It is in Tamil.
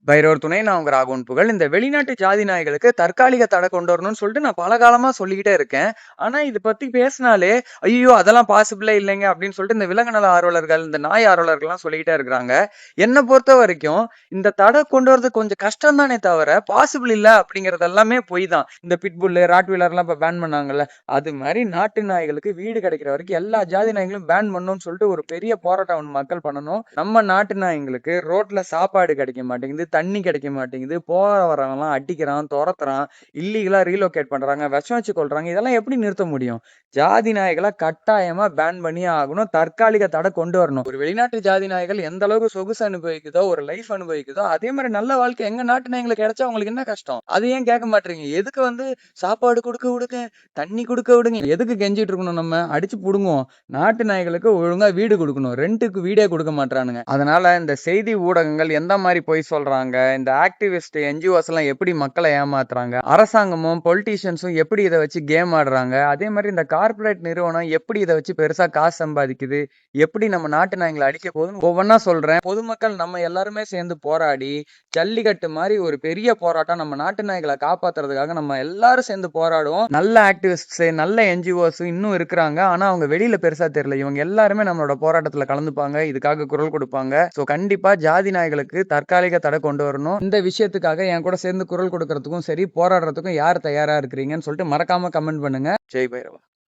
பைரவர் துணை நான் உங்க ராகவன் புகழ். இந்த வெளிநாட்டு ஜாதி நாய்களுக்கு தற்காலிக தடை கொண்டு வரணும்னு சொல்லிட்டு நான் பல காலமா சொல்லிக்கிட்டே இருக்கேன். ஆனா இத பத்தி பேசினாலே, "ஐய்யய்யோ! அதெல்லாம் பாசிபிளே இல்லைங்க." அப்படின்னு சொல்லிட்டு இந்த விலங்கு நல ஆர்வலர்கள், இந்த நாய் ஆர்வலர்கள்லாம் சொல்லிக்கிட்டே இருக்கிறாங்க. என்ன பொறுத்தவரைக்கும், இந்த தடை கொண்டு வரது கொஞ்சம் கஷ்டம் தானே தவிர, பாசிபிள் இல்ல அப்படிங்கிறது எல்லாமே பொய் தான். இந்த பிட்புல், ராட்வீலர்லாம் இப்ப பேன் பண்ணாங்கல்ல, அது மாரி நாட்டு நாய்களுக்கு வீடு கிடைக்கிற வரைக்கும் எல்லா ஜாதி நாய்களும் பேன் பண்ணணும்னு சொல்லிட்டு ஒரு பெரிய போராட்டம் ஒண்ணு மக்கள் பண்ணணும். நம்ம நாட்டு நாய்ங்களுக்கு ரோட்ல சாப்பாடு கிடைக்க மாட்டேங்குது. தண்ணி கிடைக்க மாட்டேங்குது. போற வரவன்லாம் அடிக்கிறான், தொரத்துறான், இல்லீகலா ரீலோகேட் பண்றாங்க, விஷம் வச்சு கொல்றாங்க. இதெல்லாம் எப்படி நிறுத்த முடியும்? ஜாதி நாய்கள கட்டாயமா பேன் பண்ணியே ஆகணும். தற்காலிக தடை கொண்டு வரணும். ஒரு வெளிநாட்டு ஜாதி நாய்கள் எந்த அளவுக்கு சொகுசு அனுபவிக்குதோ, ஒரு லைஃப் அனுபவிக்குதோ, அதே மாரி நல்ல வாழ்க்கை எங்க நாட்டு நாய்களுக்கு கிடைச்சா உங்களுக்கு என்ன கஷ்டம்? அத ஏன் கேட்க மாட்றீங்க? எதுக்கு சாப்பாடு குடுக்க விடுங்க, தண்ணி குடுக்க விடுங்க. எதுக்கு கெஞ்சிட்டு இருக்கணும் நம்ம? அடிச்சு புடுங்குவோம். நாட்டு நாய்களுக்கு ஒழுங்கா வீடு குடுக்கணும். ரென்ட்டுக்கு வீடே குடுக்க மாட்றானுங்க. அதனால இந்த செய்தி ஊடகங்கள் எந்த மாரி பொய் சொல்றாங்க, இந்த ஆக்டிவிஸ்ட், என்ஜிஓஸ் எல்லாம் எப்படி மக்கள ஏமாத்துறாங்க, அரசாங்கமும், பொலிட்டீஷியன்ஸும் எப்படி இத வச்சு கேம் ஆடுறாங்க, அதே மாரி இந்த கார்ப்பரேட் நிறுவனம் எப்படி இத வச்சு பெருசா காசு சம்பாதிக்குது, எப்படி நம்ம நாட்டு நாய்கள அழிக்க போகுதுன்னு ஒவ்வொன்னா சொல்றேன். பொதுமக்கள் நம்ம எல்லாருமே சேர்ந்து போராடி, ஜல்லிக்கட்டு மாரி ஒரு பெரிய போராட்டம் நம்ம நாட்டு நாய்கள காப்பாத்துறதுக்காக நம்ம எல்லாரும் சேர்ந்து போராடுவோம். நல்ல ஆக்டிவிஸ்ட்ஸ், நல்ல என்ஜிஓஸ் இன்னும் இருக்கிறாங்க. ஆனா அவங்க வெளியில பெருசா தெரியல. இவங்க எல்லாருமே நம்மளோட போராட்டத்துல கலந்துப்பாங்க. இதுக்காக குரல் கொடுப்பாங்க. சோ கண்டிப்பா ஜாதி நாய்களுக்கு தற்காலிக தடை கொண்டு வரணும். இந்த விஷயத்துக்காக என் கூட சேர்ந்து குரல் கொடுக்கறதுக்கும் சரி, போராடுறதுக்கும் யார் தயாரா இருக்கிறீங்கன்னு சொல்லிட்டு மறக்காம கமெண்ட் பண்ணுங்க. ஜெய் பைரவா.